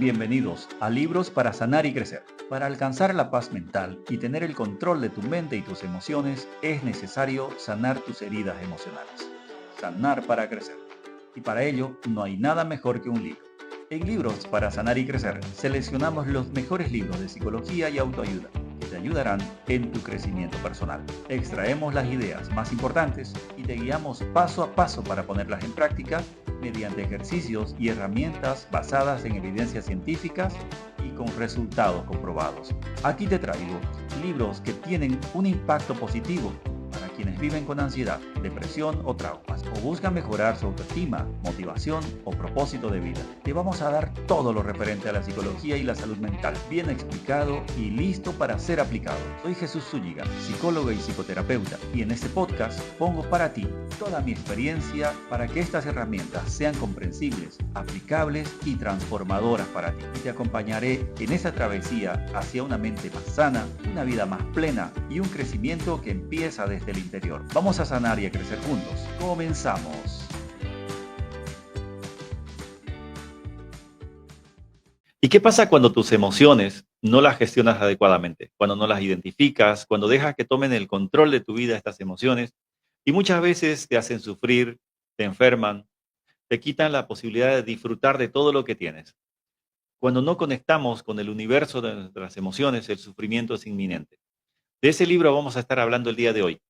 Bienvenidos a Libros para Sanar y Crecer. Para alcanzar la paz mental y tener el control de tu mente y tus emociones, es necesario sanar tus heridas emocionales. Sanar para crecer. Y para ello, no hay nada mejor que un libro. En Libros para Sanar y Crecer, seleccionamos los mejores libros de psicología y autoayuda que te ayudarán en tu crecimiento personal. Extraemos las ideas más importantes y te guiamos paso a paso para ponerlas en práctica mediante ejercicios y herramientas basadas en evidencias científicas y con resultados comprobados. Aquí te traigo libros que tienen un impacto positivo para quienes viven con ansiedad, depresión o traumas, o buscan mejorar su autoestima, motivación o propósito de vida. Te vamos a dar todo lo referente a la psicología y la salud mental, bien explicado y listo para ser aplicado. Soy Jesús Zúñiga, psicólogo y psicoterapeuta, y en este podcast pongo para ti toda mi experiencia para que estas herramientas sean comprensibles, aplicables y transformadoras para ti. Y te acompañaré en esa travesía hacia una mente más sana, una vida más plena y un crecimiento que empieza desde el interior. Vamos a sanar y a crecer juntos. Comenzamos. ¿Y qué pasa cuando tus emociones no las gestionas adecuadamente? Cuando no las identificas, cuando dejas que tomen el control de tu vida estas emociones y muchas veces te hacen sufrir, te enferman, te quitan la posibilidad de disfrutar de todo lo que tienes. Cuando no conectamos con el universo de nuestras emociones, el sufrimiento es inminente. De ese libro vamos a estar hablando el día de hoy,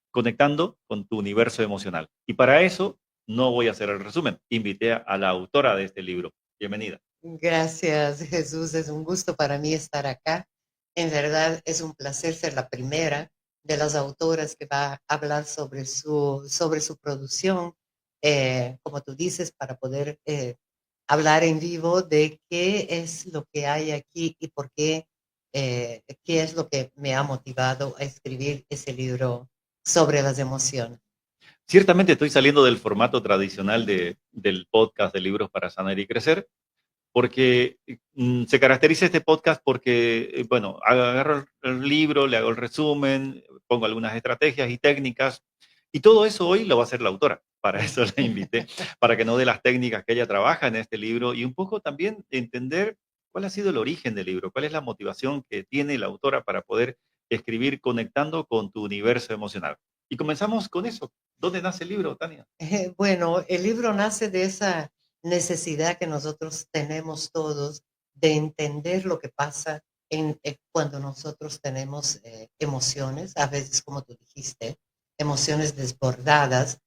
conectando con tu universo emocional. Y para eso no voy a hacer el resumen. Invité a la autora de este libro. Bienvenida. Gracias, Jesús. Es un gusto para mí estar acá. En verdad es un placer ser la primera de las autoras que va a hablar sobre su producción, como tú dices, para poder hablar en vivo de qué es lo que hay aquí y por qué, qué es lo que me ha motivado a escribir ese libro sobre las emociones. Ciertamente estoy saliendo del formato tradicional del podcast de Libros para Sanar y Crecer, porque se caracteriza este podcast porque, bueno, agarro el libro, le hago el resumen, pongo algunas estrategias y técnicas, y todo eso hoy lo va a hacer la autora. Para eso la invité, para que nos dé las técnicas que ella trabaja en este libro y un poco también entender cuál ha sido el origen del libro, cuál es la motivación que tiene la autora para poder escribir conectando con tu universo emocional. Y comenzamos con eso. ¿Dónde nace el libro, Tania? Bueno, el libro nace de esa necesidad que nosotros tenemos todos de entender lo que pasa cuando nosotros tenemos emociones, a veces, como tú dijiste, emociones desbordadas,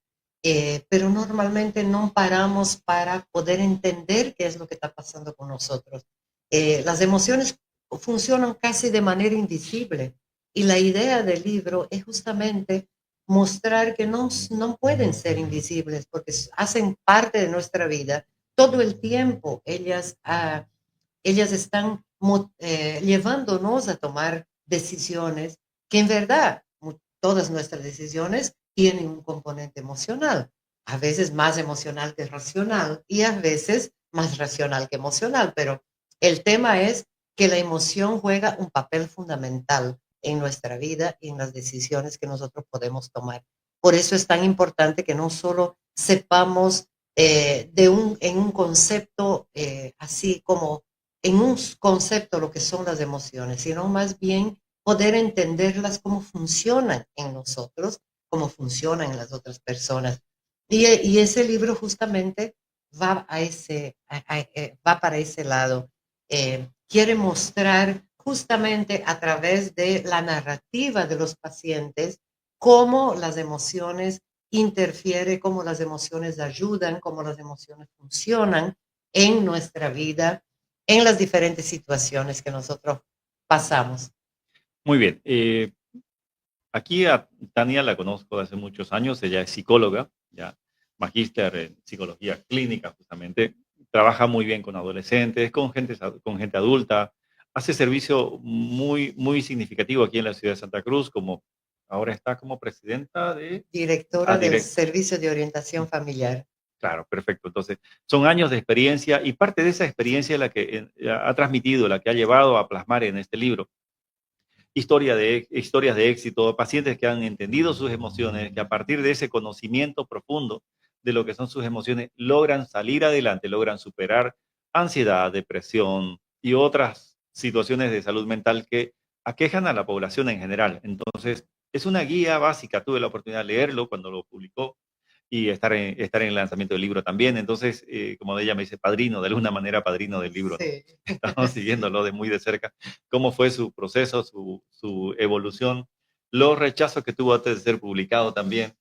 pero normalmente no paramos para poder entender qué es lo que está pasando con nosotros. Las emociones funcionan casi de manera invisible y la idea del libro es justamente mostrar que no pueden ser invisibles porque hacen parte de nuestra vida. Todo el tiempo ellas están llevándonos a tomar decisiones que en verdad todas nuestras decisiones tienen un componente emocional, a veces más emocional que racional y a veces más racional que emocional, pero el tema es que la emoción juega un papel fundamental en nuestra vida y en las decisiones que nosotros podemos tomar. Por eso es tan importante que no solo sepamos en un concepto así como en un concepto lo que son las emociones, sino más bien poder entenderlas cómo funcionan en nosotros, cómo funcionan en las otras personas. Y ese libro justamente va para ese lado. Quiere mostrar justamente a través de la narrativa de los pacientes cómo las emociones interfieren, cómo las emociones ayudan, cómo las emociones funcionan en nuestra vida, en las diferentes situaciones que nosotros pasamos. Muy bien. Aquí a Tania la conozco de hace muchos años. Ella es psicóloga, ya magíster en psicología clínica justamente. Trabaja muy bien con adolescentes, con gente adulta. Hace servicio muy significativo aquí en la ciudad de Santa Cruz, como ahora está como presidenta de... Directora del Servicio de Orientación Familiar. Claro, perfecto. Entonces, son años de experiencia y parte de esa experiencia es la que ha transmitido, la que ha llevado a plasmar en este libro historias de éxito, pacientes que han entendido sus emociones, que a partir de ese conocimiento profundo de lo que son sus emociones, logran salir adelante, logran superar ansiedad, depresión y otras situaciones de salud mental que aquejan a la población en general. Entonces, es una guía básica. Tuve la oportunidad de leerlo cuando lo publicó y estar en el lanzamiento del libro también. Entonces, como ella me dice, padrino, de alguna manera padrino del libro, ¿no? Sí. Estamos siguiéndolo de muy de cerca, cómo fue su proceso, su evolución, los rechazos que tuvo antes de ser publicado también.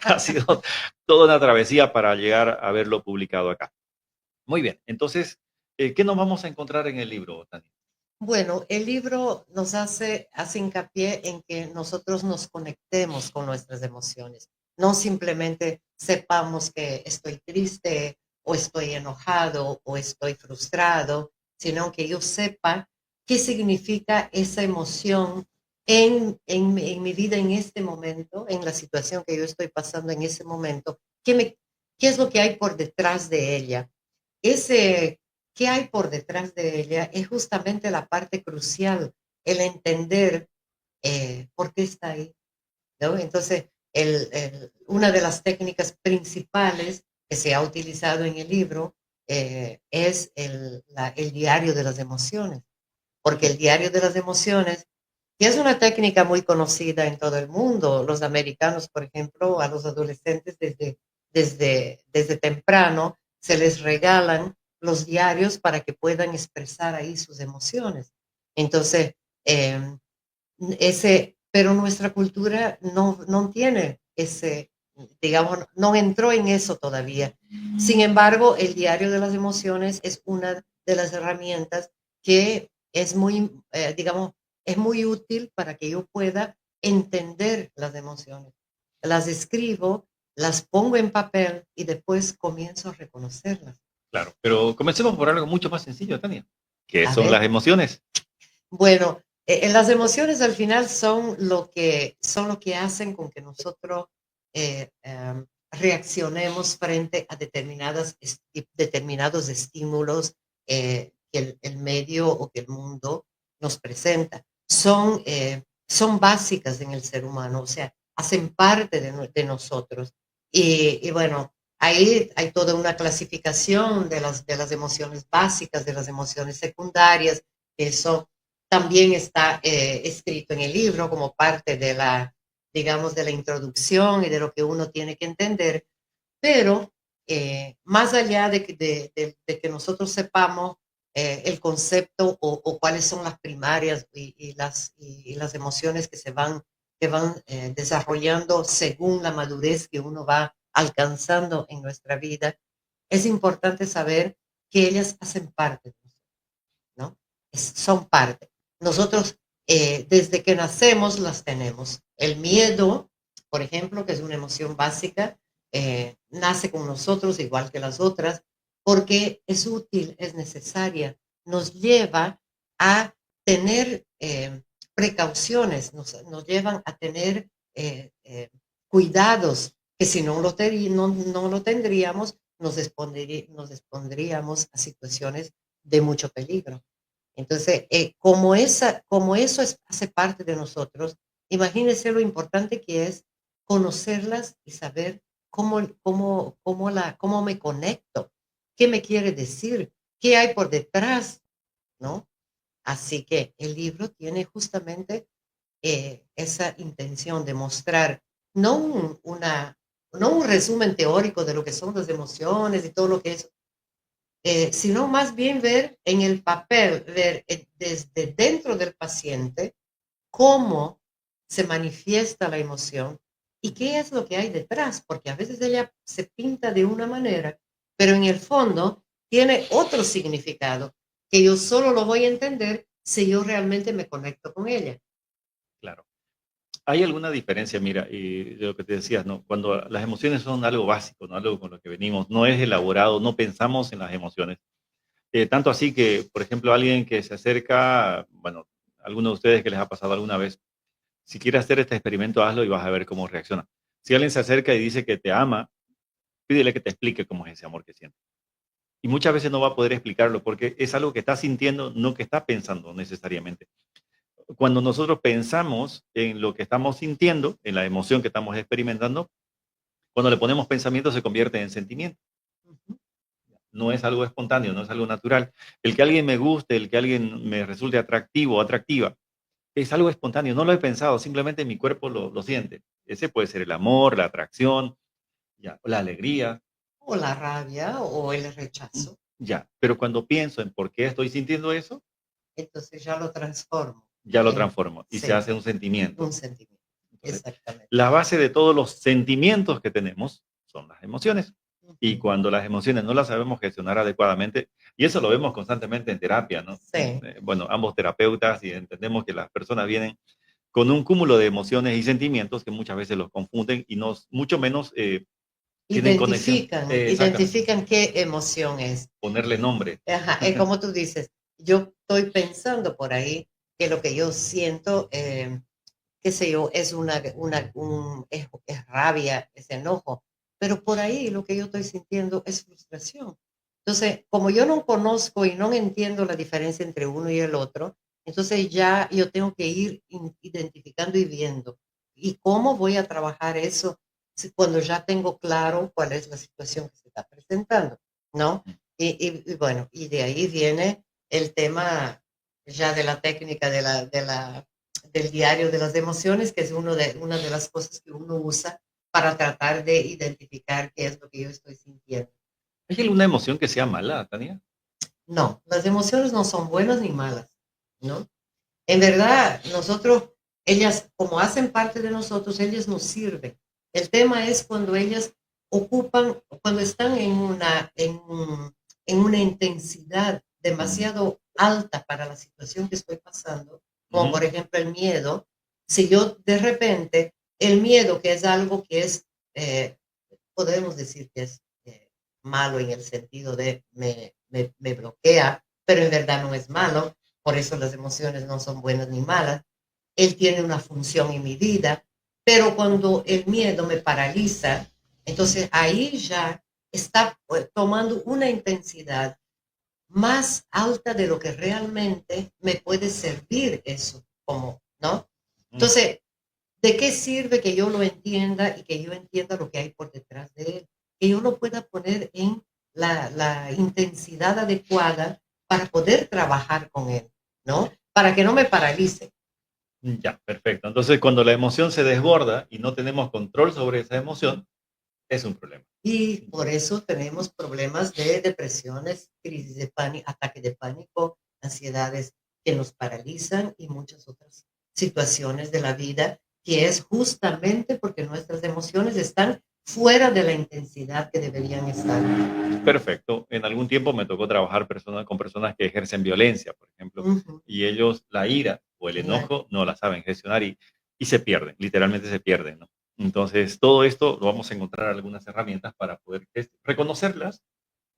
Ha sido toda una travesía para llegar a verlo publicado acá. Muy bien, entonces, ¿qué nos vamos a encontrar en el libro, Tania? Bueno, el libro nos hace hincapié en que nosotros nos conectemos con nuestras emociones. No simplemente sepamos que estoy triste o estoy enojado o estoy frustrado, sino que yo sepa qué significa esa emoción en mi vida en este momento, en la situación que yo estoy pasando en ese momento, qué es lo que hay por detrás de ella. Ese qué hay por detrás de ella es justamente la parte crucial, el entender por qué está ahí, ¿no? Entonces, una de las técnicas principales que se ha utilizado en el libro es el diario de las emociones, porque el diario de las emociones, que es una técnica muy conocida en todo el mundo, los americanos, por ejemplo, a los adolescentes desde temprano se les regalan los diarios para que puedan expresar ahí sus emociones. Entonces, eh, pero nuestra cultura no tiene ese, digamos, no entró en eso todavía. Sin embargo, el diario de las emociones es una de las herramientas que es muy, digamos, es muy útil para que yo pueda entender las emociones. Las escribo, las pongo en papel y después comienzo a reconocerlas. Claro, pero comencemos por algo mucho más sencillo, Tania. ¿Qué A son ver, las emociones? bueno, las emociones al final son lo que hacen con que nosotros reaccionemos frente a determinados estímulos que el medio o que el mundo nos presenta. Son básicas en el ser humano, o sea, hacen parte de nosotros. Y bueno, ahí hay toda una clasificación de las emociones básicas, de las emociones secundarias, que son también está escrito en el libro como parte digamos, de la introducción y de lo que uno tiene que entender, pero más allá de que nosotros sepamos el concepto o cuáles son las primarias y las emociones que van desarrollando según la madurez que uno va alcanzando en nuestra vida, es importante saber que ellas hacen parte de nosotros, ¿no? Son parte. Nosotros, desde que nacemos, las tenemos. El miedo, por ejemplo, que es una emoción básica, nace con nosotros igual que las otras, porque es útil, es necesaria, nos lleva a tener precauciones, nos llevan a tener cuidados, que si no lo tendríamos, nos expondríamos a situaciones de mucho peligro. Entonces, como eso hace parte de nosotros, imagínense lo importante que es conocerlas y saber cómo me conecto, qué me quiere decir, qué hay por detrás, ¿no? Así que el libro tiene justamente esa intención de mostrar no no un resumen teórico de lo que son las emociones y todo lo que es, sino más bien ver en el papel, ver desde dentro del paciente cómo se manifiesta la emoción y qué es lo que hay detrás, porque a veces ella se pinta de una manera, pero en el fondo tiene otro significado que yo solo lo voy a entender si yo realmente me conecto con ella. Claro. ¿Hay alguna diferencia, mira, y de lo que te decías, ¿no? Cuando las emociones son algo básico, ¿no? Algo con lo que venimos, no es elaborado, no pensamos en las emociones. Tanto así que, por ejemplo, alguien que se acerca, bueno, a alguno de ustedes que les ha pasado alguna vez, si quieres hacer este experimento, hazlo y vas a ver cómo reacciona. Si alguien se acerca y dice que te ama, pídele que te explique cómo es ese amor que siente. Y muchas veces no va a poder explicarlo porque es algo que está sintiendo, no que está pensando necesariamente. Cuando nosotros pensamos en lo que estamos sintiendo, en la emoción que estamos experimentando, cuando le ponemos pensamiento se convierte en sentimiento. Ujú. no es algo espontáneo, no es algo natural. El que alguien me guste, el que alguien me resulte atractivo o atractiva, es algo espontáneo, no lo he pensado, simplemente mi cuerpo lo siente. Ese puede ser el amor, la atracción, ya, la alegría, O la rabia o el mm, rechazo. ya. Pero cuando pienso en por qué estoy sintiendo eso, Entonces ya lo transformo ya lo en, transformo y se sí, hace un sentimiento. un sentimiento. Entonces, Exactamente. la base de todos los sentimientos que tenemos son las emociones. Y Ujú. cuando las emociones no las sabemos gestionar adecuadamente, y eso lo vemos constantemente en terapia, ¿no? Sí. Bueno, ambos terapeutas y entendemos que las personas vienen con un cúmulo de emociones y sentimientos que muchas veces los confunden y nos, mucho menos tienen conexión. Exactamente, Identifican qué emoción es. ponerle nombre. Ajá, es como tú dices, yo estoy pensando por ahí que lo que yo siento, qué sé yo, es es rabia, es enojo, pero por ahí lo que yo estoy sintiendo es frustración. Entonces, como yo no conozco y no entiendo la diferencia entre uno y el otro, entonces ya yo tengo que ir identificando y viendo. ¿Y cómo voy a trabajar eso cuando ya tengo claro cuál es la situación que se está presentando? ¿No? Y bueno, y de ahí viene el tema ya de la técnica del diario de las emociones, que es una de las cosas que uno usa para tratar de identificar qué es lo que yo estoy sintiendo. ¿Hay alguna emoción que sea mala, Tania? No, las emociones no son buenas ni malas, ¿no? En verdad, nosotros, ellas, como hacen parte de nosotros, ellas nos sirven. El tema es cuando ellas cuando están en una intensidad demasiado alta para la situación que estoy pasando, como Ujú, por ejemplo el miedo. Si yo de repente, el miedo, que es algo que es, eh, podemos decir que es malo en el sentido de me bloquea, pero en verdad no es malo, por eso las emociones no son buenas ni malas. Él tiene una función en mi vida, pero cuando el miedo me paraliza, entonces ahí ya está tomando una intensidad más alta de lo que realmente me puede servir eso, como, ¿no? ujú. Entonces, ¿de qué sirve que yo lo entienda y que yo entienda lo que hay por detrás de él? Que yo lo pueda poner en la intensidad adecuada para poder trabajar con él, ¿no? Para que no me paralice. Ya, perfecto. Entonces, cuando la emoción se desborda y no tenemos control sobre esa emoción, es un problema. Y por eso tenemos problemas de depresiones, crisis de pánico, ataque de pánico, ansiedades que nos paralizan y muchas otras situaciones de la vida, que es justamente porque nuestras emociones están fuera de la intensidad que deberían estar. Perfecto. En algún tiempo me tocó trabajar con personas que ejercen violencia, por ejemplo, Ujú. y ellos la ira o el La- enojo no la saben gestionar y se pierden, literalmente se pierden, ¿no? Entonces, todo esto lo vamos a encontrar algunas herramientas para poder reconocerlas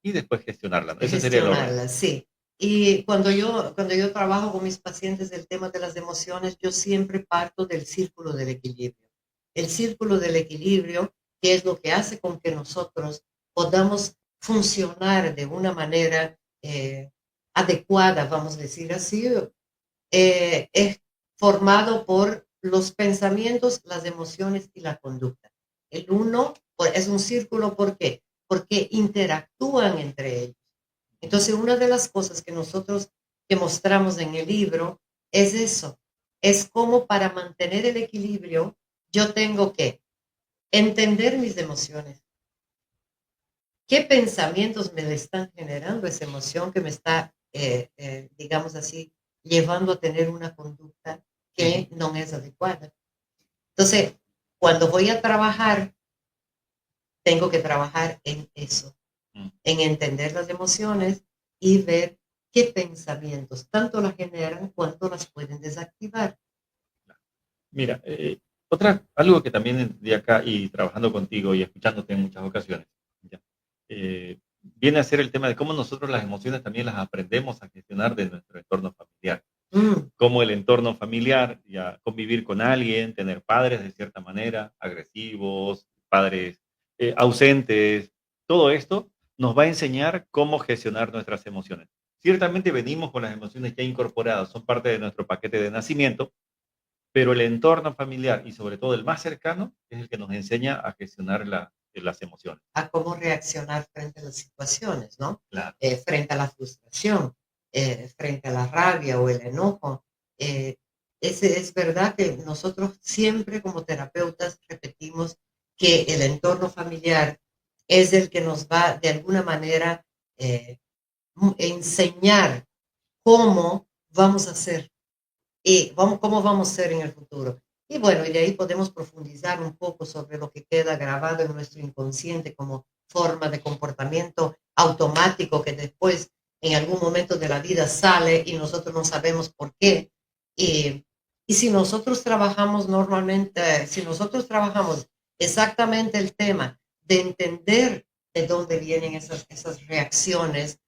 y después gestionarlas, ¿no? Ese sería el orden. Gestionarla, sí. Y cuando yo trabajo con mis pacientes del tema de las emociones, yo siempre parto del círculo del equilibrio. El círculo del equilibrio, que es lo que hace con que nosotros podamos funcionar de una manera adecuada, vamos a decir así, es formado por los pensamientos, las emociones y la conducta. El uno es un círculo, ¿por qué? Porque interactúan entre ellos. Entonces, una de las cosas que nosotros que mostramos en el libro es eso, es como para mantener el equilibrio, yo tengo que entender mis emociones, qué pensamientos me están generando esa emoción que me está, digamos así, llevando a tener una conducta Ujú. que no es adecuada. Entonces, cuando voy a trabajar, tengo que trabajar en eso, Mm. en entender las emociones y ver qué pensamientos tanto las generan cuanto las pueden desactivar. Mira, algo que también de acá y trabajando contigo y escuchándote en muchas ocasiones, ya, viene a ser el tema de cómo nosotros las emociones también las aprendemos a gestionar de nuestro entorno familiar. Mm, Cómo el entorno familiar, ya convivir con alguien, tener padres de cierta manera, agresivos, padres ausentes, todo esto nos va a enseñar cómo gestionar nuestras emociones. Ciertamente venimos con las emociones ya incorporadas, son parte de nuestro paquete de nacimiento, pero el entorno familiar y sobre todo el más cercano es el que nos enseña a gestionar las emociones. A cómo reaccionar frente a las situaciones, ¿no? Claro. Frente a la frustración, frente a la rabia o el enojo. Eh, es verdad que nosotros siempre como terapeutas repetimos que el entorno familiar es el que nos va de alguna manera eh, enseñar cómo vamos a ser y cómo vamos a ser en el futuro. Y bueno, y de ahí podemos profundizar un poco sobre lo que queda grabado en nuestro inconsciente como forma de comportamiento automático que después en algún momento de la vida sale y nosotros no sabemos por qué. Y, y si nosotros trabajamos normalmente, si nosotros trabajamos exactamente el tema de entender de dónde vienen esas reacciones,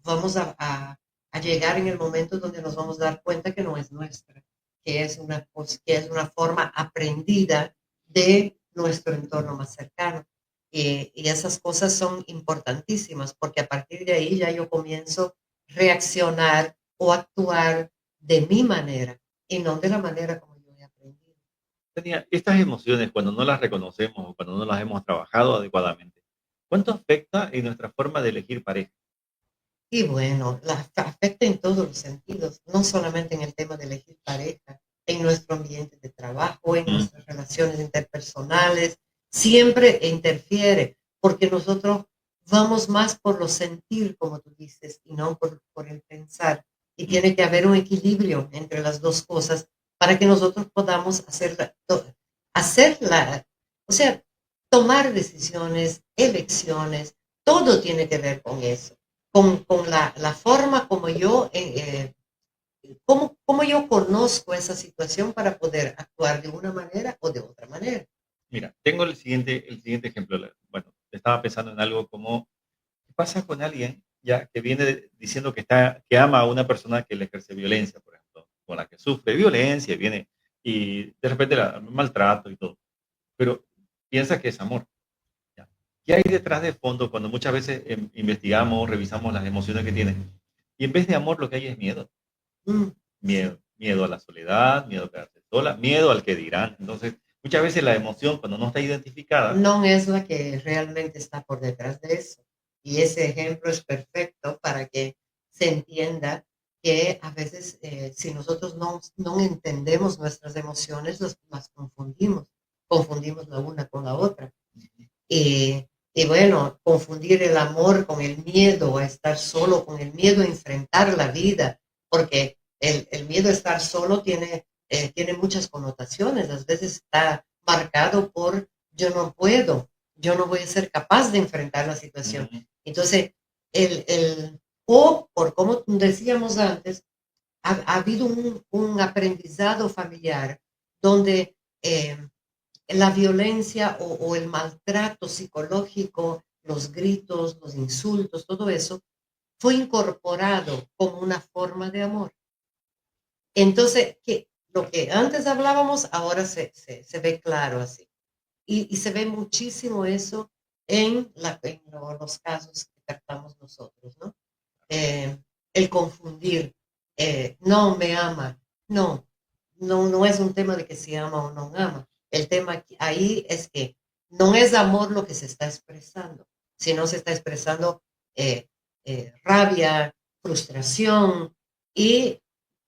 vamos a llegar en el momento donde nos vamos a dar cuenta que no es nuestra, que es una forma aprendida de nuestro entorno más cercano. Y esas cosas son importantísimas porque a partir de ahí ya yo comienzo a reaccionar o actuar de mi manera y no de la manera como yo he aprendido. Tania, estas emociones, cuando no las reconocemos o cuando no las hemos trabajado adecuadamente, ¿cuánto afecta en nuestra forma de elegir pareja? Y bueno, afecta en todos los sentidos, no solamente en el tema de elegir pareja, en nuestro ambiente de trabajo, en Mm, nuestras relaciones interpersonales, siempre interfiere, porque nosotros vamos más por lo sentir, como tú dices, y no por el pensar. Y mm, tiene que haber un equilibrio entre las dos cosas para que nosotros podamos hacerla, o sea, tomar decisiones, elecciones, todo tiene que ver con eso con la forma como yo, cómo yo conozco esa situación para poder actuar de una manera o de otra manera. Mira, tengo el siguiente ejemplo. Bueno, estaba pensando en algo como, ¿qué pasa con alguien ya que viene diciendo que ama a una persona que le ejerce violencia, por ejemplo, con la que sufre violencia, viene y de repente la maltrato y todo, pero piensa que es amor? ¿Ya? ¿Qué hay detrás de fondo cuando muchas veces investigamos, revisamos las emociones que tiene? Y en vez de amor lo que hay es miedo. Mm, sí. Miedo a la soledad, miedo a quedarse sola, miedo al que dirán. Entonces, muchas veces la emoción, cuando no está identificada, No es la que realmente está por detrás de eso. Y ese ejemplo es perfecto para que se entienda que a veces si nosotros no entendemos nuestras emociones, las confundimos la una con la otra. Y bueno, confundir el amor con el miedo, a estar solo, con el miedo a enfrentar la vida, porque el miedo a estar solo tiene muchas connotaciones. A veces está marcado por yo no puedo, yo no voy a ser capaz de enfrentar la situación. mm, Entonces, o por como decíamos antes, ha habido un aprendizado familiar donde la violencia o el maltrato psicológico, los gritos, los insultos, todo eso, fue incorporado como una forma de amor. Entonces, que lo que antes hablábamos, ahora se ve claro así. Y se ve muchísimo eso los casos que tratamos nosotros, ¿no? Eh, el confundir, no me ama, no es un tema de que si ama o no ama. El tema ahí es que no es amor lo que se está expresando, sino se está expresando eh, rabia, frustración y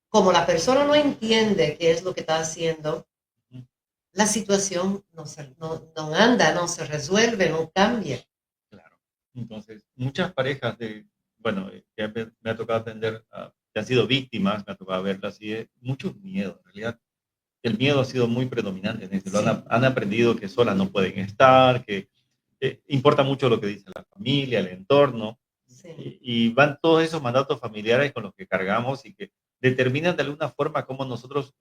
como la persona no entiende qué es lo que está haciendo, mm, la situación no anda, no se resuelve, no cambia. claro. Entonces, muchas parejas bueno, que me ha tocado atender, que han sido víctimas, me ha tocado verlas y mucho miedo. En realidad, el miedo ha sido muy predominante en esto. Sí, Han aprendido que solas no pueden estar, que importa mucho lo que dice la familia, el entorno, sí. y van todos esos mandatos familiares con los que cargamos y que determinan de alguna forma cómo nosotros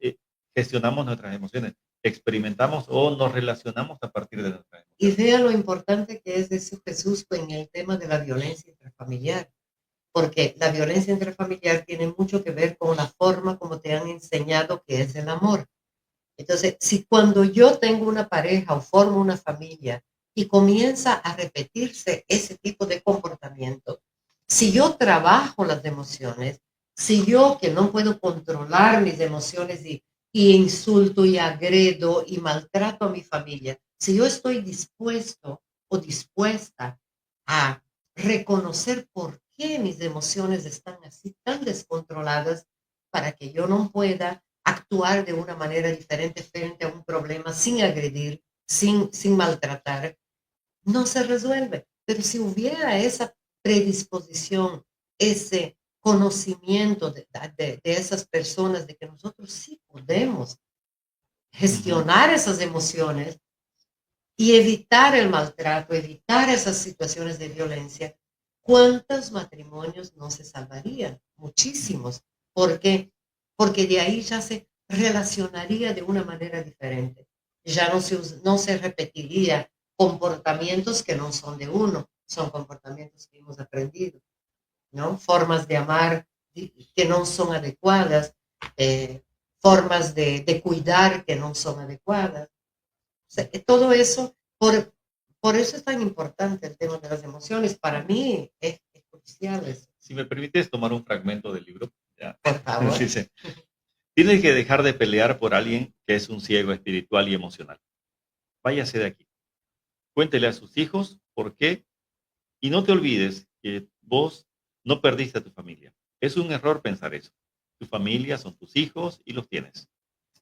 gestionamos nuestras emociones, experimentamos o nos relacionamos a partir de nuestras Y emociones. vea lo importante que es eso Jesús en el tema de la violencia intrafamiliar, porque la violencia intrafamiliar tiene mucho que ver con la forma como te han enseñado que es el amor. Entonces, si cuando yo tengo una pareja o formo una familia y comienza a repetirse ese tipo de comportamiento, si yo trabajo las emociones, si yo que no puedo controlar mis emociones y insulto y agredo y maltrato a mi familia, si yo estoy dispuesto o dispuesta a reconocer por qué mis emociones están así tan descontroladas para que yo no pueda actuar de una manera diferente frente a un problema sin agredir, sin maltratar, no se resuelve. Pero si hubiera esa predisposición, ese conocimiento de esas personas de que nosotros sí podemos gestionar esas emociones y evitar el maltrato, evitar esas situaciones de violencia, ¿cuántos matrimonios no se salvarían? Muchísimos. ¿Por qué? Porque de ahí ya se relacionaría de una manera diferente. Ya no se repetiría comportamientos que no son de uno, son comportamientos que hemos aprendido, ¿no? Formas de amar que no son adecuadas, formas de cuidar que no son adecuadas. O sea, todo eso, por eso es tan importante el tema de las emociones. Para mí es crucial eso. Si me permites tomar un fragmento del libro. Ya. Por favor. Dice, tienes que dejar de pelear por alguien que es un ciego espiritual y emocional. Váyase de aquí. Cuéntele a sus hijos por qué y no te olvides que vos no perdiste a tu familia. Es un error pensar eso. Tu familia son tus hijos y los tienes.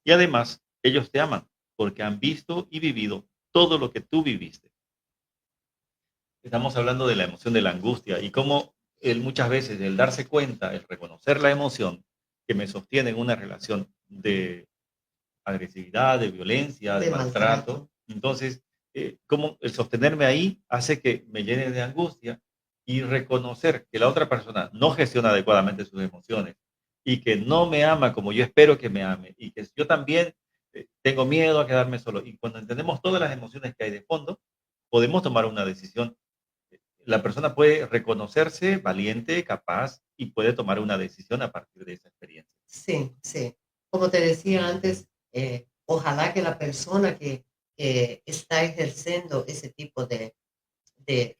Y además, ellos te aman porque han visto y vivido todo lo que tú viviste. Estamos hablando de la emoción de la angustia y cómo muchas veces el darse cuenta, el reconocer la emoción que me sostiene en una relación de agresividad, de violencia, de maltrato. Entonces, cómo el sostenerme ahí hace que me llene de angustia y reconocer que la otra persona no gestiona adecuadamente sus emociones y que no me ama como yo espero que me ame y que yo también tengo miedo a quedarme solo. Y cuando entendemos todas las emociones que hay de fondo, podemos tomar una decisión. La persona puede reconocerse valiente, capaz y puede tomar una decisión a partir de esa experiencia. Sí, sí. Como te decía antes, ojalá que la persona que está ejerciendo ese tipo de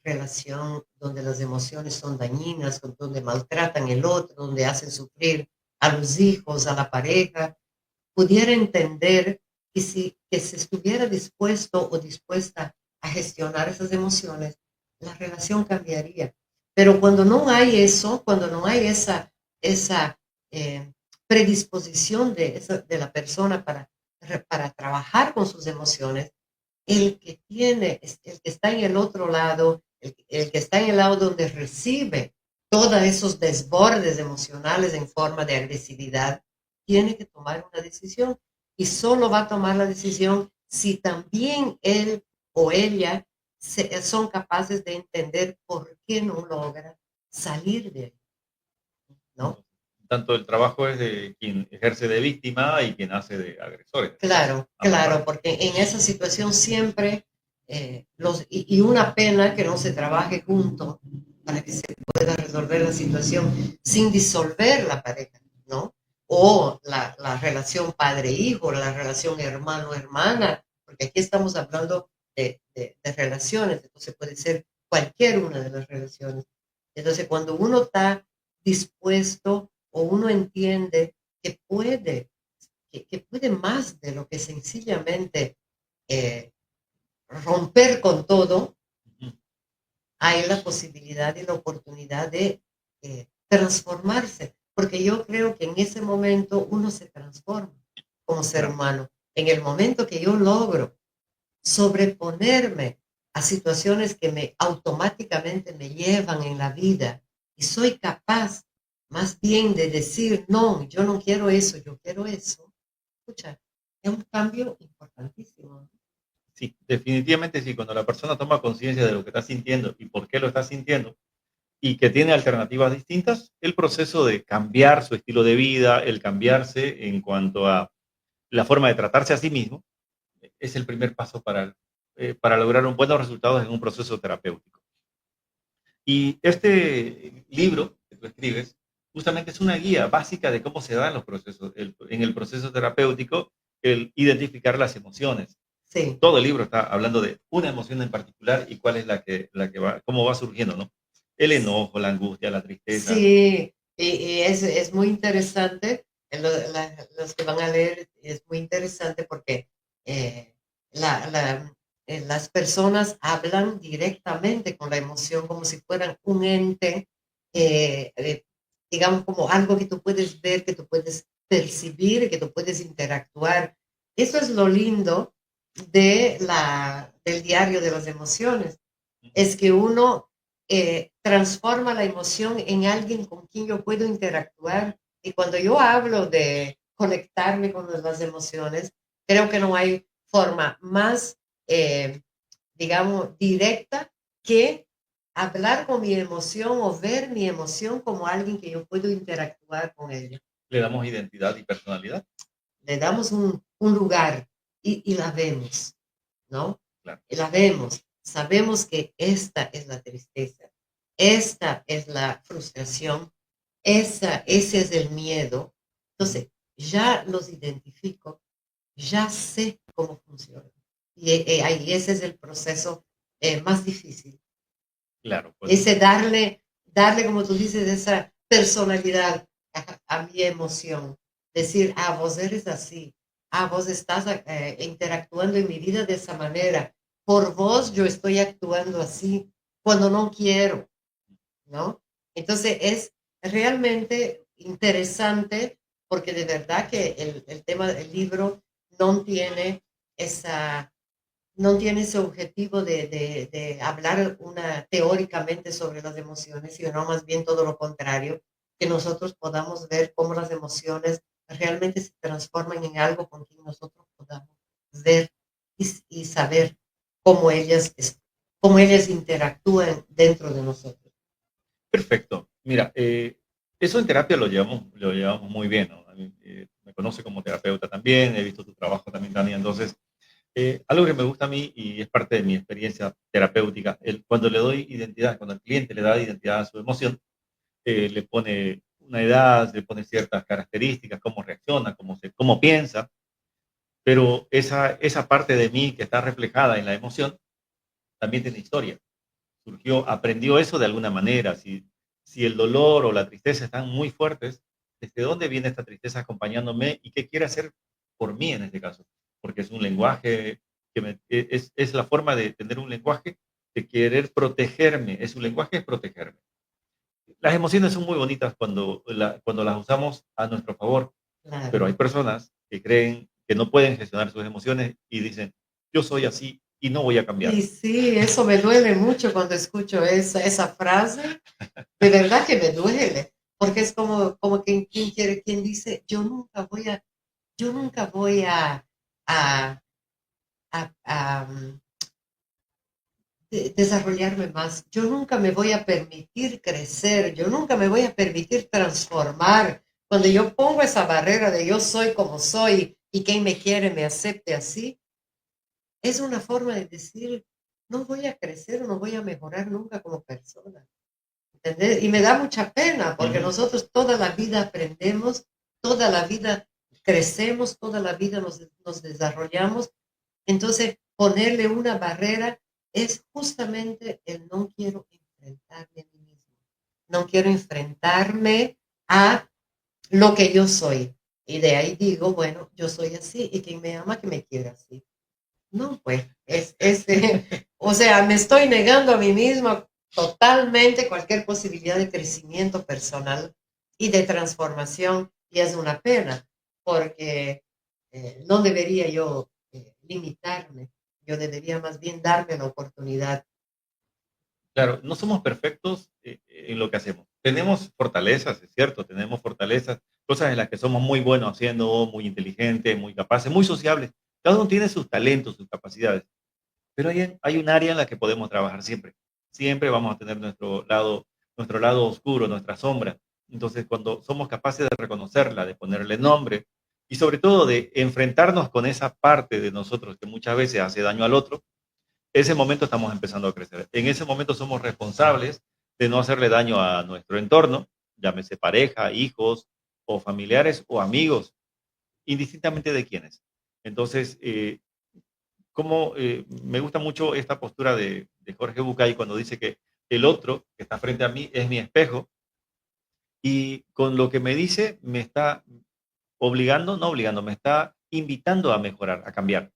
relación donde las emociones son dañinas, donde maltratan el otro, donde hacen sufrir a los hijos, a la pareja, pudiera entender que si estuviera dispuesto o dispuesta a gestionar esas emociones, la relación cambiaría. Pero cuando no hay eso, cuando no hay esa predisposición de la persona para trabajar con sus emociones, el que está en el otro lado, el que está en el lado donde recibe todos esos desbordes emocionales en forma de agresividad, tiene que tomar una decisión y solo va a tomar la decisión si también él o ella son capaces de entender por qué no logra salir de él, ¿no? Tanto el trabajo es de quien ejerce de víctima y quien hace de agresor. Claro, claro, porque en esa situación siempre, y una pena que no se trabaje junto para que se pueda resolver la situación sin disolver la pareja, ¿no? O la relación padre-hijo, la relación hermano-hermana, porque aquí estamos hablando de relaciones, entonces puede ser cualquier una de las relaciones. Entonces, cuando uno está dispuesto o uno entiende que puede más de lo que sencillamente romper con todo, hay la posibilidad y la oportunidad de transformarse, porque yo creo que en ese momento uno se transforma como ser humano. En el momento que yo logro sobreponerme a situaciones que automáticamente me llevan en la vida y soy capaz más bien de decir, no, yo no quiero eso, yo quiero eso. Escucha, es un cambio importantísimo. Sí, definitivamente sí. Cuando la persona toma conciencia de lo que está sintiendo y por qué lo está sintiendo y que tiene alternativas distintas, el proceso de cambiar su estilo de vida, el cambiarse en cuanto a la forma de tratarse a sí mismo, es el primer paso para lograr buenos resultados en un proceso terapéutico. Y este libro que tú escribes justamente es una guía básica de cómo se dan los procesos, en el proceso terapéutico, el identificar las emociones. Sí. Todo el libro está hablando de una emoción en particular y cuál es la que va, cómo va surgiendo, ¿no? El enojo, la angustia, la tristeza. Sí, y es muy interesante, los que van a leer, es muy interesante porque la las personas hablan directamente con la emoción como si fueran un ente, digamos, como algo que tú puedes ver, que tú puedes percibir, que tú puedes interactuar. Eso es lo lindo del diario de las emociones, es que uno transforma la emoción en alguien con quien yo puedo interactuar. Y cuando yo hablo de conectarme con las emociones, creo que no hay forma más, eh, digamos, directa que hablar con mi emoción o ver mi emoción como alguien que yo puedo interactuar con ella. Le damos identidad y personalidad. Le damos un lugar y la vemos, ¿no? Claro. La vemos, sabemos que esta es la tristeza, esta es la frustración, ese es el miedo. Entonces, ya los identifico, ya sé cómo funcionan. Y ahí ese es el proceso más difícil. Claro, pues. Ese darle, como tú dices, esa personalidad a mi emoción. Decir, vos eres así, vos estás interactuando en mi vida de esa manera. Por vos yo estoy actuando así cuando no quiero, ¿no? Entonces es realmente interesante porque de verdad que el tema del libro no tiene esa no tiene ese objetivo de hablar teóricamente sobre las emociones, sino más bien todo lo contrario, que nosotros podamos ver cómo las emociones realmente se transforman en algo con quien nosotros podamos ver y saber cómo cómo ellas interactúan dentro de nosotros. Perfecto. Mira, eso en terapia lo llevamos muy bien, ¿no? A mí, me conoce como terapeuta también, he visto tu trabajo también, Tania. Entonces, algo que me gusta a mí y es parte de mi experiencia terapéutica, cuando le doy identidad, cuando el cliente le da identidad a su emoción, le pone una edad, le pone ciertas características, cómo reacciona, cómo piensa, pero esa parte de mí que está reflejada en la emoción también tiene historia. Aprendió eso de alguna manera. Si el dolor o la tristeza están muy fuertes, ¿desde dónde viene esta tristeza acompañándome y qué quiere hacer por mí en este caso? Porque es un lenguaje es la forma de tener un lenguaje de querer protegerme. Es un lenguaje es protegerme. Las emociones son muy bonitas cuando las usamos a nuestro favor, pero Claro. hay personas que creen que no pueden gestionar sus emociones y dicen, yo soy así y no voy a cambiar. Y sí, eso me duele mucho cuando escucho esa frase. De verdad que me duele, porque es como quien dice, yo nunca voy a, desarrollarme más, yo nunca me voy a permitir crecer, yo nunca me voy a permitir transformar. Cuando yo pongo esa barrera de yo soy como soy y quien me quiere me acepte así, es una forma de decir, no voy a crecer o no voy a mejorar nunca como persona. ¿Entendés? Y me da mucha pena porque nosotros toda la vida aprendemos, toda la vida crecemos, toda la vida nos desarrollamos. Entonces, ponerle una barrera es justamente el no quiero enfrentarme a mí mismo. No quiero enfrentarme a lo que yo soy. Y de ahí digo, bueno, yo soy así y quien me ama que me quiera así. No, pues, o sea, me estoy negando a mí misma totalmente cualquier posibilidad de crecimiento personal y de transformación, y es una pena, porque no debería yo limitarme, yo debería más bien darme la oportunidad. Claro, no somos perfectos en lo que hacemos. Tenemos fortalezas, es cierto, tenemos fortalezas, cosas en las que somos muy buenos haciendo, muy inteligentes, muy capaces, muy sociables. Cada uno tiene sus talentos, sus capacidades, pero hay un área en la que podemos trabajar siempre. Siempre vamos a tener nuestro lado oscuro, nuestra sombra. Entonces, cuando somos capaces de reconocerla, de ponerle nombre y sobre todo de enfrentarnos con esa parte de nosotros que muchas veces hace daño al otro, ese momento estamos empezando a crecer. En ese momento somos responsables de no hacerle daño a nuestro entorno, llámese pareja, hijos o familiares o amigos, indistintamente de quiénes. Entonces, me gusta mucho esta postura de Jorge Bucay cuando dice que el otro que está frente a mí es mi espejo y con lo que me dice me está obligando, no obligando, me está invitando a mejorar, a cambiar.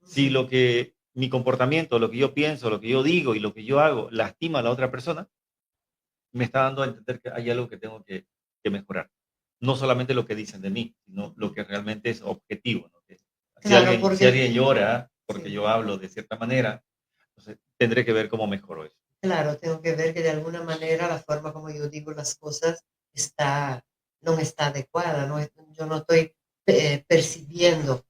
Si lo que mi comportamiento, lo que yo pienso, lo que yo digo y lo que yo hago lastima a la otra persona, me está dando a entender que hay algo que tengo que mejorar. No solamente lo que dicen de mí, sino lo que realmente es objetivo, ¿no? Que Claro, si porque alguien llora porque sí, yo hablo de cierta manera, entonces tendré que ver cómo mejoro eso. claro, tengo que ver que de alguna manera la forma como yo digo las cosas está, no está adecuada, no, yo no estoy percibiendo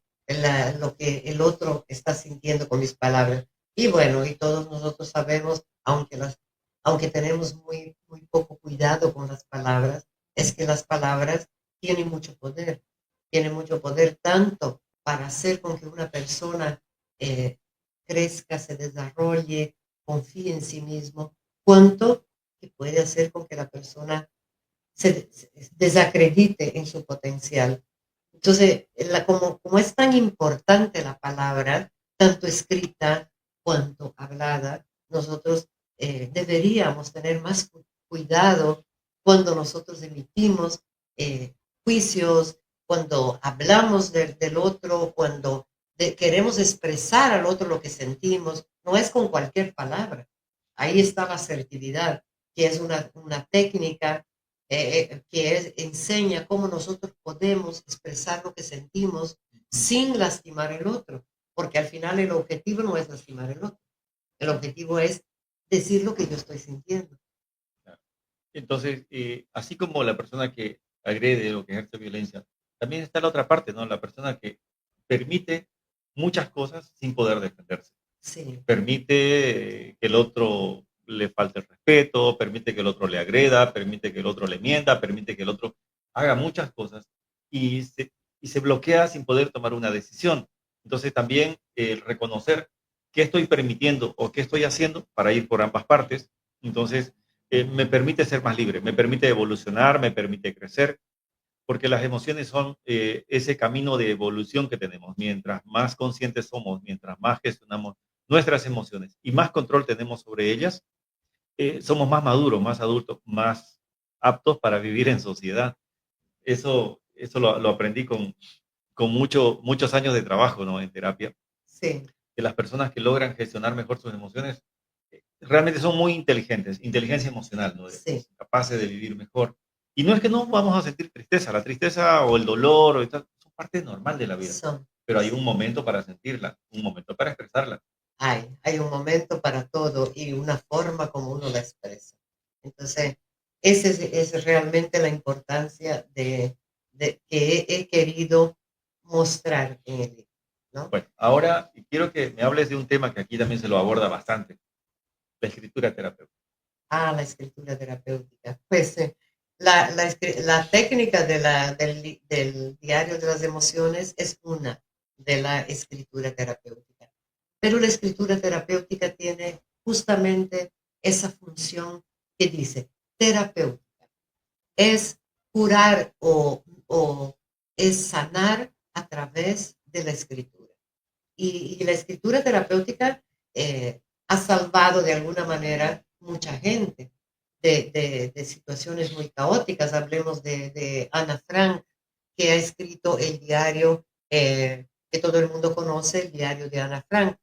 lo que el otro está sintiendo con mis palabras. Y bueno, y todos nosotros sabemos, aunque tenemos muy poco cuidado con las palabras, es que las palabras tienen mucho poder tanto para hacer con que una persona eh, crezca, se desarrolle, confíe en sí mismo, cuanto que puede hacer con que la persona se desacredite en su potencial. Entonces, como es tan importante la palabra, tanto escrita cuanto hablada, nosotros deberíamos tener más cuidado cuando nosotros emitimos eh, juicios, cuando hablamos del otro, cuando queremos expresar al otro lo que sentimos. No es con cualquier palabra. Ahí está la asertividad, que es una técnica enseña cómo nosotros podemos expresar lo que sentimos sin lastimar al otro, porque al final el objetivo no es lastimar al otro, el objetivo es decir lo que yo estoy sintiendo. Entonces, así como la persona que agrede o que ejerce violencia, también está la otra parte, ¿no? La persona que permite muchas cosas sin poder defenderse. Sí, Permite que el otro le falte el respeto, permite que el otro le agreda, permite que el otro le mienta, permite que el otro haga muchas cosas y y se bloquea sin poder tomar una decisión. Entonces también el reconocer qué estoy permitiendo o qué estoy haciendo para ir por ambas partes, entonces me permite ser más libre, me permite evolucionar, me permite crecer, porque las emociones son ese camino de evolución que tenemos. Mientras más conscientes somos, mientras más gestionamos nuestras emociones y más control tenemos sobre ellas, somos más maduros, más adultos, más aptos para vivir en sociedad. Eso lo aprendí con muchos años de trabajo, ¿no? En terapia, sí, que las personas que logran gestionar mejor sus emociones realmente son muy inteligentes, inteligencia emocional, ¿no? sí, Capaces de vivir mejor. Y no es que no vamos a sentir tristeza, la tristeza o el dolor o tal, son parte normal de la vida, son. pero hay un momento para sentirla, un momento para expresarla. Hay un momento para todo y una forma como uno la expresa. Entonces, esa es realmente la importancia de que he querido mostrar en el libro, ¿no? Bueno, ahora quiero que me hables de un tema que aquí también se lo aborda bastante, la escritura terapéutica. La escritura terapéutica. Pues la técnica del diario de las emociones es una de la escritura terapéutica. Pero la escritura terapéutica tiene justamente esa función que dice terapéutica. Es curar o es sanar a través de la escritura. Y la escritura terapéutica ha salvado de alguna manera mucha gente de situaciones muy caóticas. Hablemos de Ana Frank, que ha escrito el diario que todo el mundo conoce, el diario de Ana Frank.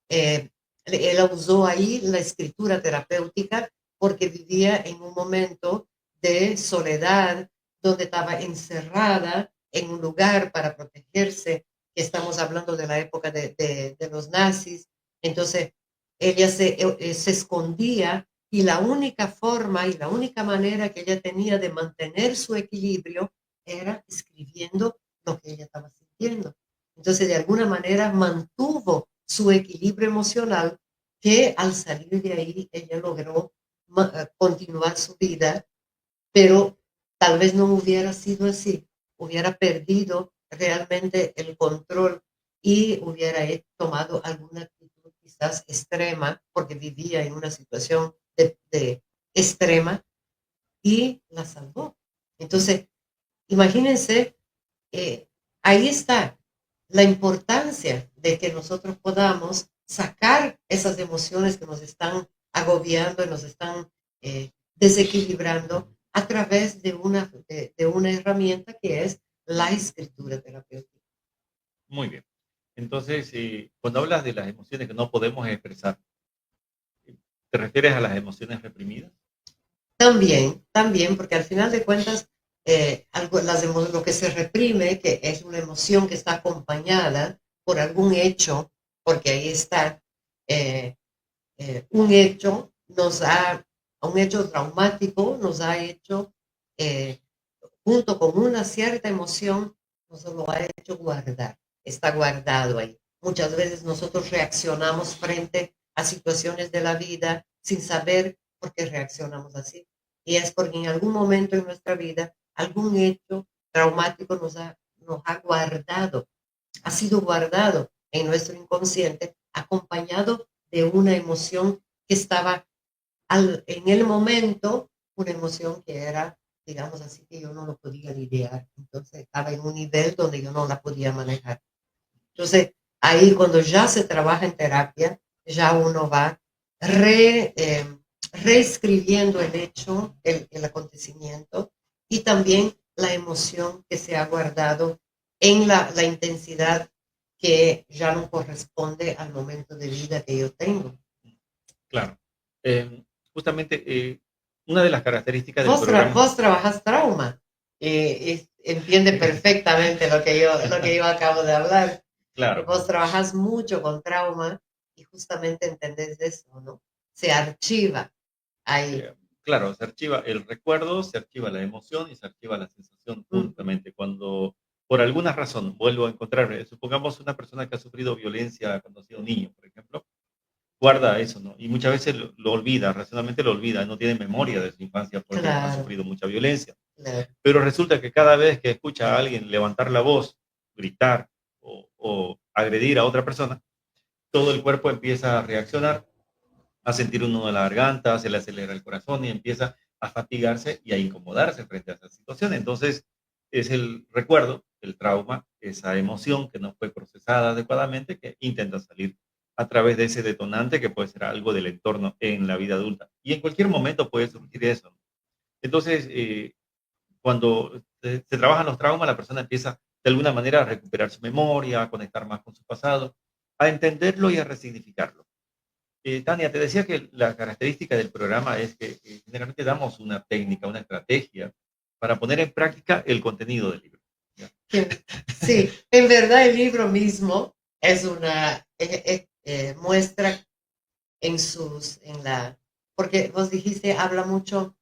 Eh, Él usó ahí la escritura terapéutica porque vivía en un momento de soledad, donde estaba encerrada en un lugar para protegerse, que estamos hablando de la época de los nazis. Entonces, ella se escondía y la única forma y la única manera que ella tenía de mantener su equilibrio era escribiendo lo que ella estaba sintiendo. Entonces, de alguna manera mantuvo su equilibrio emocional, que al salir de ahí ella logró continuar su vida, pero tal vez no hubiera sido así, hubiera perdido realmente el control y hubiera tomado alguna actitud quizás extrema, porque vivía en una situación de extrema y la salvó. Entonces, imagínense, eh, ahí está la importancia de que nosotros podamos sacar esas emociones que nos están agobiando y nos están desequilibrando a través de una herramienta que es la escritura terapéutica. Muy bien. Entonces, cuando hablas de las emociones que no podemos expresar, ¿te refieres a las emociones reprimidas? También, porque al final de cuentas, lo que se reprime, que es una emoción que está acompañada por algún hecho, porque ahí está, eh, un hecho un hecho traumático nos ha hecho, eh, junto con una cierta emoción, nos lo ha hecho guardar, está guardado ahí. Muchas veces nosotros reaccionamos frente a situaciones de la vida sin saber por qué reaccionamos así. Y es porque en algún momento en nuestra vida, algún hecho traumático nos ha guardado, ha sido guardado en nuestro inconsciente, acompañado de una emoción que estaba en el momento, una emoción que era, digamos así, que yo no lo podía lidiar. Entonces estaba en un nivel donde yo no la podía manejar. Entonces, ahí cuando ya se trabaja en terapia, ya uno va reescribiendo el hecho, el acontecimiento y también la emoción que se ha guardado en la intensidad que ya no corresponde al momento de vida que yo tengo. Claro. Justamente, una de las características del programa... Vos trabajas trauma. Entiende perfectamente lo que yo acabo de hablar. Claro. Vos trabajas mucho con trauma y justamente entendés eso, ¿no? Se archiva ahí. Claro, se archiva el recuerdo, se archiva la emoción y se archiva la sensación justamente. Cuando por alguna razón vuelvo a encontrar, supongamos una persona que ha sufrido violencia cuando ha sido niño, por ejemplo, guarda eso, ¿no? Y muchas veces lo olvida, racionalmente lo olvida, no tiene memoria de su infancia porque ha sufrido mucha violencia. Claro. Pero resulta que cada vez que escucha a alguien levantar la voz, gritar o agredir a otra persona, todo el cuerpo empieza a reaccionar, a sentir un nudo en la garganta, se le acelera el corazón y empieza a fatigarse y a incomodarse frente a esa situación. Entonces, es el recuerdo, el trauma, esa emoción que no fue procesada adecuadamente, que intenta salir a través de ese detonante que puede ser algo del entorno en la vida adulta. Y en cualquier momento puede surgir eso. Entonces, cuando se trabajan los traumas, la persona empieza de alguna manera a recuperar su memoria, a conectar más con su pasado, a entenderlo y a resignificarlo. Tania, te decía que la característica del programa es que generalmente damos una técnica, una estrategia para poner en práctica el contenido del libro. ¿Ya? Sí, en verdad el libro mismo es muestra porque vos dijiste, habla mucho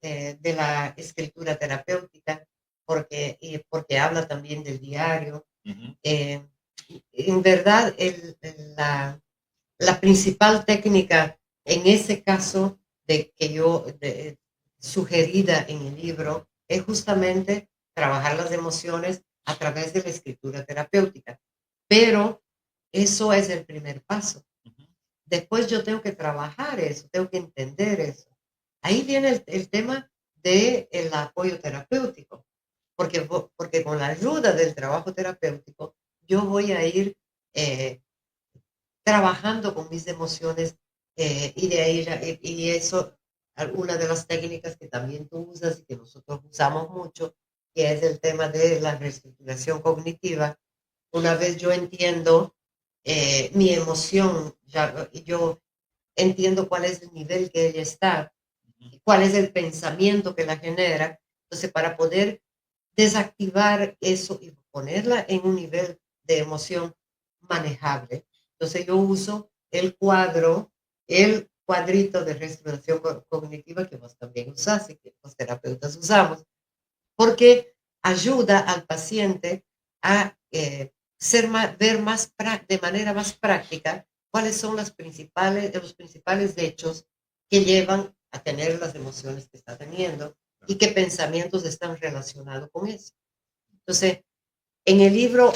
de la escritura terapéutica, porque habla también del diario. En verdad, la principal técnica en ese caso sugerida en el libro es justamente trabajar las emociones a través de la escritura terapéutica. Pero eso es el primer paso. Después yo tengo que trabajar eso, tengo que entender eso. Ahí viene el tema del apoyo terapéutico, porque con la ayuda del trabajo terapéutico yo voy a ir trabajando con mis emociones y de ahí, y eso, alguna de las técnicas que también tú usas y que nosotros usamos mucho, que es el tema de la reestructuración cognitiva. Una vez yo entiendo mi emoción, yo entiendo cuál es el nivel que ella está, cuál es el pensamiento que la genera. Entonces, para poder desactivar eso y ponerla en un nivel de emoción manejable, entonces yo uso el cuadrito de reestructuración cognitiva que vos también usás y que los terapeutas usamos, porque ayuda al paciente a ver de manera más práctica cuáles son los principales hechos que llevan a tener las emociones que está teniendo y qué pensamientos están relacionados con eso. Entonces, en el libro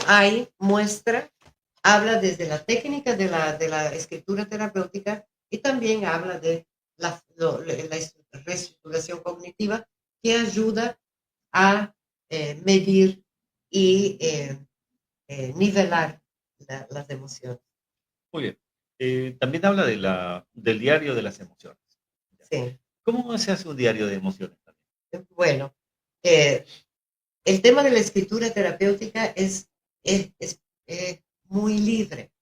habla desde la técnica de la escritura terapéutica y también habla de la reestructuración cognitiva que ayuda a medir y nivelar las emociones. Muy bien. También habla del diario de las emociones. Sí. ¿Cómo se hace un diario de emociones? Bueno, el tema de la escritura terapéutica es muy libre,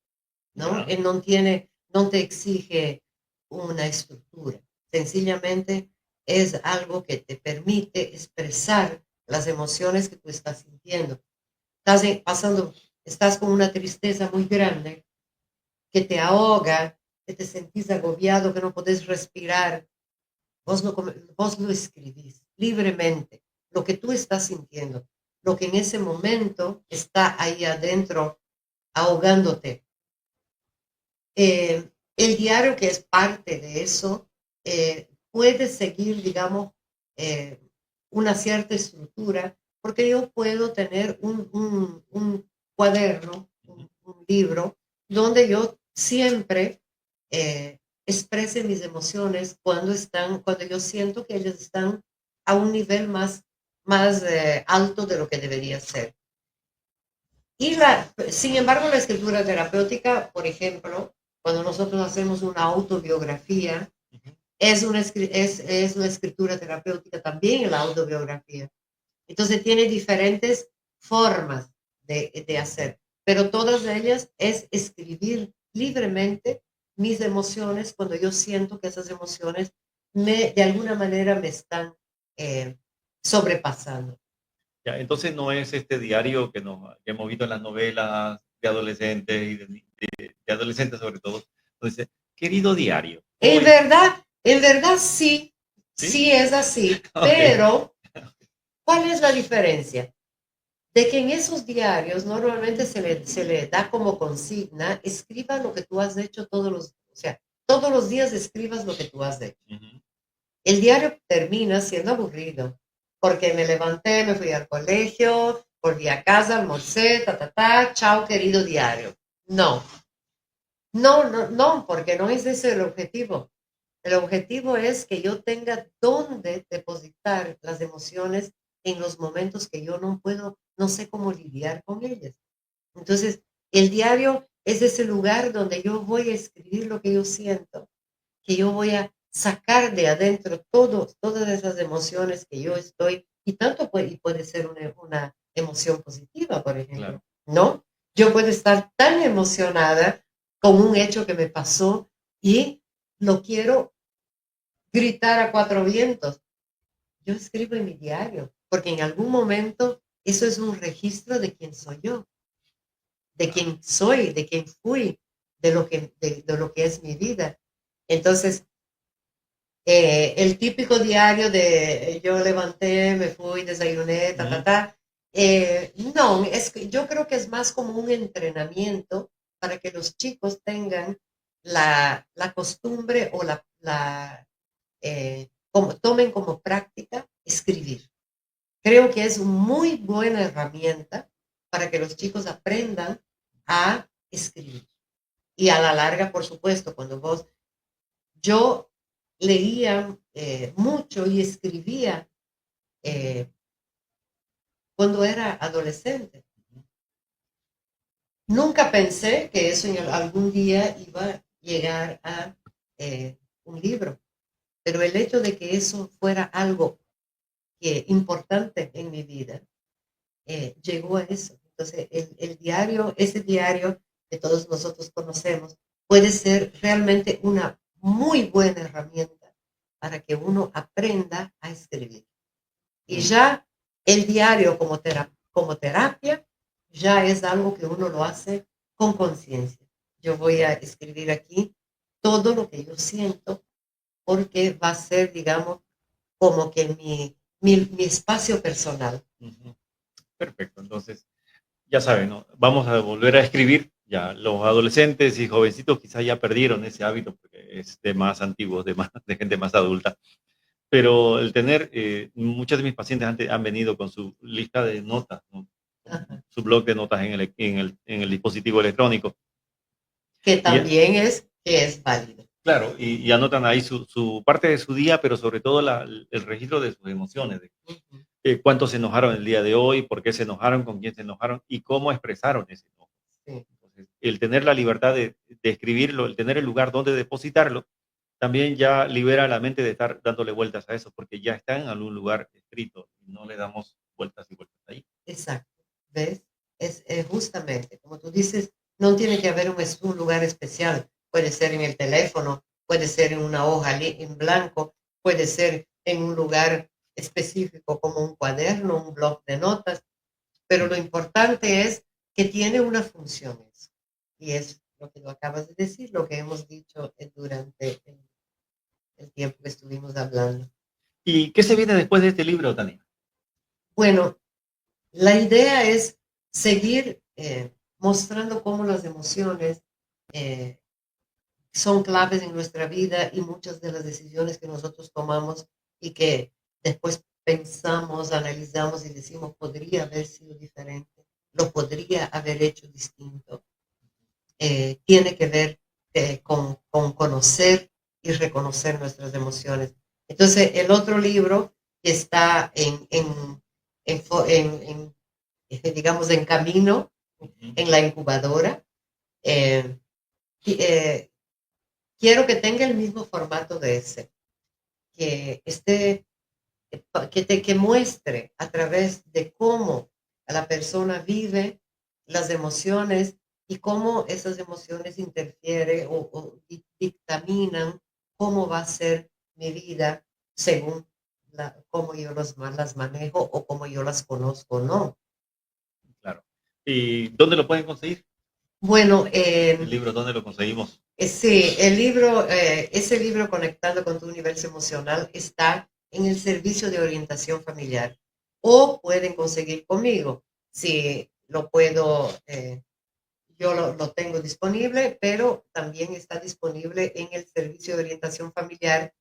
¿no? Ya. No te exige una estructura. Sencillamente es algo que te permite expresar las emociones que tú estás sintiendo. Estás con una tristeza muy grande que te ahoga, que te sentís agobiado, que no podés respirar. Vos lo escribís libremente, lo que tú estás sintiendo, lo que en ese momento está ahí adentro ahogándote. El diario, que es parte de eso, puede seguir, digamos, eh, una cierta estructura, porque yo puedo tener un cuaderno, un libro, donde yo siempre exprese mis emociones cuando yo siento que ellas están a un nivel más alto de lo que debería ser. Sin embargo, la escritura terapéutica, por ejemplo, cuando nosotros hacemos una autobiografía, es una escritura terapéutica también en la autobiografía. Entonces tiene diferentes formas de hacer, pero todas ellas es escribir libremente mis emociones cuando yo siento que esas emociones de alguna manera me están eh, sobrepasando. Ya, entonces no es este diario que hemos visto en las novelas de adolescentes y de adolescentes sobre todo, donde dice, querido diario, hoy, En verdad sí, ¿sí? sí es así, Ok. pero ¿cuál es la diferencia? De que en esos diarios normalmente se le da como consigna, escriba lo que tú has hecho o sea, todos los días escribas lo que tú has hecho. Ujú. El diario termina siendo aburrido, porque me levanté, me fui al colegio, volví a casa, almorcé, chao querido diario. No, no, porque no es ese el objetivo. El objetivo es que yo tenga dónde depositar las emociones en los momentos que yo no sé cómo lidiar con ellas. Entonces, el diario es ese lugar donde yo voy a escribir lo que yo siento, que yo voy a sacar de adentro todas esas emociones que yo estoy, y puede ser una emoción positiva, por ejemplo, Claro. ¿no? Yo puedo estar tan emocionada con un hecho que me pasó y lo quiero gritar a cuatro vientos. Yo escribo en mi diario, porque en algún momento eso es un registro de quién soy yo, de Claro. quién soy, de quién fui, de lo que es mi vida. Entonces, el típico diario de yo levanté, me fui, desayuné, Ujú. no, yo creo que es más como un entrenamiento para que los chicos tengan la costumbre o tomen como práctica escribir. Creo que es una muy buena herramienta para que los chicos aprendan a escribir. Y a la larga, por supuesto, yo leía mucho y escribía eh, cuando era adolescente. Nunca pensé que eso algún día iba a llegar a un libro, pero el hecho de que eso fuera algo importante en mi vida, llegó a eso. Entonces, ese diario que todos nosotros conocemos, puede ser realmente una muy buena herramienta para que uno aprenda a escribir. Y Mm. ya el diario como terapia, ya es algo que uno lo hace con conciencia. Yo voy a escribir aquí todo lo que yo siento, porque va a ser, digamos, como que mi espacio personal. Ujú. Perfecto. Entonces, ya saben, ¿no? Vamos a volver a escribir. Ya los adolescentes y jovencitos quizás ya perdieron ese hábito porque es de más antiguos, de gente más adulta. Pero el tener, muchos de mis pacientes han venido con su lista de notas, ¿no? Ajá. Su blog de notas en el dispositivo electrónico. Que Y, también que es válido. claro, y anotan ahí su parte de su día, pero sobre todo el registro de sus emociones, de Ujú. cuánto se enojaron el día de hoy, por qué se enojaron, con quién se enojaron y cómo expresaron ese enojo. Sí, Entonces, el tener la libertad de escribirlo, el tener el lugar donde depositarlo, también ya libera la mente de estar dándole vueltas a eso, porque ya está en algún lugar escrito y no le damos vueltas y vueltas ahí. exacto. ¿Ves? Es justamente, como tú dices, No tiene que haber un lugar especial. Puede ser en el teléfono, puede ser en una hoja en blanco, puede ser en un lugar específico como un cuaderno, un blog de notas, pero lo importante es que tiene una función eso. Y es lo que tú acabas de decir, lo que hemos dicho durante el tiempo que estuvimos hablando. ¿Y qué se viene después de este libro, Tania? Bueno, la idea es seguir mostrando cómo las emociones eh, son claves en nuestra vida y muchas de las decisiones que nosotros tomamos y que después pensamos, analizamos y decimos, podría haber sido diferente, lo podría haber hecho distinto. Tiene que ver con conocer y reconocer nuestras emociones. Entonces, el otro libro que está digamos, en camino, en la incubadora, eh, eh, quiero que tenga el mismo formato de ese, que esté, que muestre a través de cómo la persona vive las emociones y cómo esas emociones interfieren o dictaminan cómo va a ser mi vida según cómo yo las manejo o cómo yo las conozco o no. Claro. ¿Y dónde lo pueden conseguir? Bueno, El libro, ¿dónde lo conseguimos? sí, ese libro Conectando con tu Universo Emocional está en el servicio de orientación familiar o pueden conseguir conmigo. Si lo puedo, yo lo tengo disponible, pero también está disponible en el servicio de orientación familiar,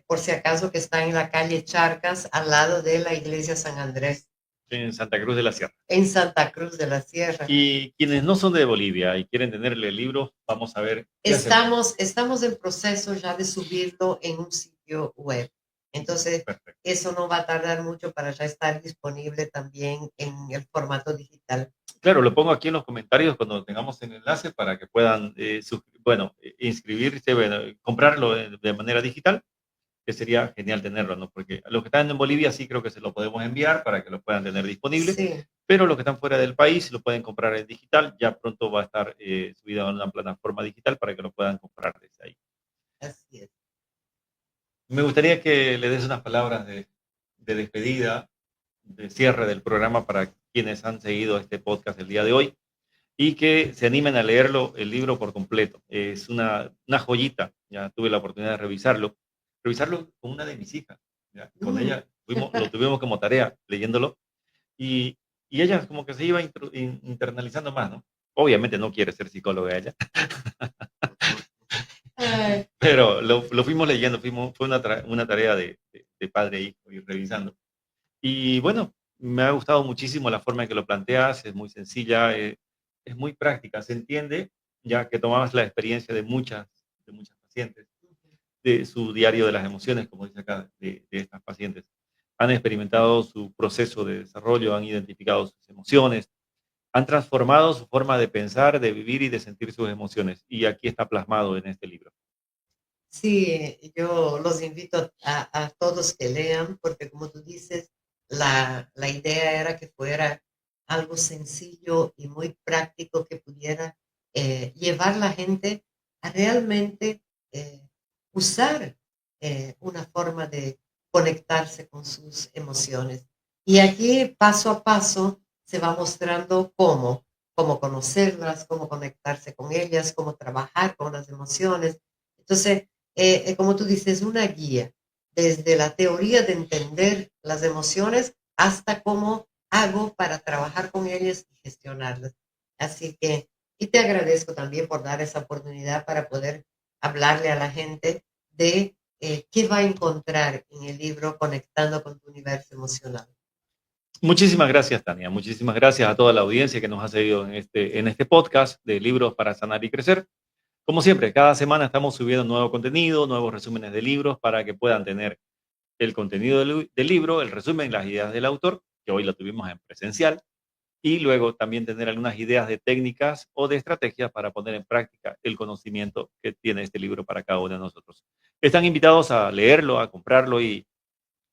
por si acaso que está en la calle Charcas, al lado de la iglesia San Andrés, En Santa Cruz de la Sierra. en Santa Cruz de la Sierra. Y quienes no son de Bolivia y quieren tenerle el libro, vamos a ver qué hacer. Estamos en proceso ya de subirlo en un sitio web. Entonces, Perfecto. eso no va a tardar mucho para ya estar disponible también en el formato digital. Claro, lo pongo aquí en los comentarios cuando tengamos el enlace para que puedan, inscribirse, comprarlo de manera digital, que sería genial tenerlo, ¿no? Porque a los que están en Bolivia sí creo que se lo podemos enviar para que lo puedan tener disponible, Sí, pero los que están fuera del país lo pueden comprar en digital, ya pronto va a estar subido a una plataforma digital para que lo puedan comprar desde ahí. así es. Me gustaría que le des unas palabras de despedida, de cierre del programa para quienes han seguido este podcast el día de hoy y que se animen a leerlo, el libro por completo. Es una joyita, ya tuve la oportunidad de revisarlo con una de mis hijas. ¿Ya? Con ella lo tuvimos como tarea leyéndolo y, y ella como que se iba internalizando más, ¿no? Obviamente no quiere ser psicóloga ella, pero lo fuimos leyendo, fue una tarea de padre e hijo ir revisando. Y bueno, me ha gustado muchísimo la forma en que lo planteas, es muy sencilla, es muy práctica, se entiende, ya que tomabas la experiencia de muchas pacientes, de su diario de las emociones, como dice acá, de estas pacientes. Han experimentado su proceso de desarrollo, han identificado sus emociones, han transformado su forma de pensar, de vivir y de sentir sus emociones. Y aquí está plasmado en este libro. Sí, yo los invito a todos que lean, porque como tú dices, la idea era que fuera algo sencillo y muy práctico que pudiera llevar la gente a realmente usar una forma de conectarse con sus emociones. Y aquí, paso a paso, se va mostrando cómo conocerlas, cómo conectarse con ellas, cómo trabajar con las emociones. Entonces, como tú dices, una guía desde la teoría de entender las emociones hasta cómo hago para trabajar con ellas y gestionarlas. Así que, y te agradezco también por dar esa oportunidad para poder hablarle a la gente de qué va a encontrar en el libro Conectando con tu Universo Emocional. Muchísimas gracias, Tania. Muchísimas gracias a toda la audiencia que nos ha seguido en este podcast de Libros para Sanar y Crecer. Como siempre, cada semana estamos subiendo nuevo contenido, nuevos resúmenes de libros para que puedan tener el contenido del libro, el resumen, las ideas del autor, que hoy lo tuvimos en presencial, y luego también tener algunas ideas de técnicas o de estrategias para poner en práctica el conocimiento que tiene este libro para cada uno de nosotros. Están invitados a leerlo, a comprarlo y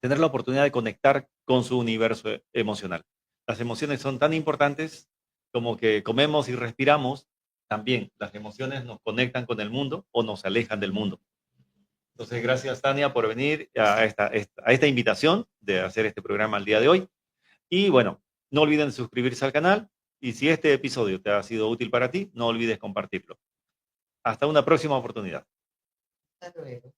tener la oportunidad de conectar con su universo emocional. Las emociones son tan importantes, como que comemos y respiramos, también las emociones nos conectan con el mundo o nos alejan del mundo. Entonces, gracias, Tania, por venir a esta invitación de hacer este programa el día de hoy. Y bueno, no olviden suscribirse al canal y si este episodio te ha sido útil para ti, no olvides compartirlo. Hasta una próxima oportunidad. Hasta luego.